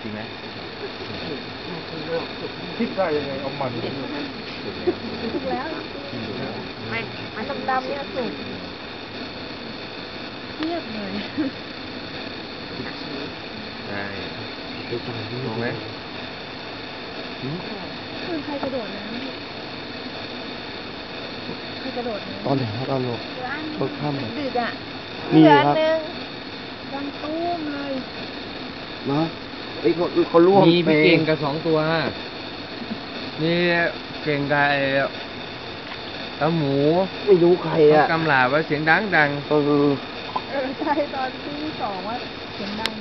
ริงไหม คิดได้ยังไงเอามัน ถูกแล้วมันดำๆเนี่ยสุกเทียบเลย ใช่ถูกไหม คือใครกระโดดน้ำใครกระโดดน้ำ ตอนไหนครับตอนหลบตอนค่ำ ดึกอ่ะ มีครับ เดือนหนึ่งดังตุ้มเลย เนาะไอ้เขาล่วง มีพี่เก่งกับ2 ตัวนี่เก่งกับตาหมู ไม่รู้ใคร เขา อ่ะ กำลาบว่าเสียงดัง เออ ใช่ตอนที่2ว่าเสียงดัง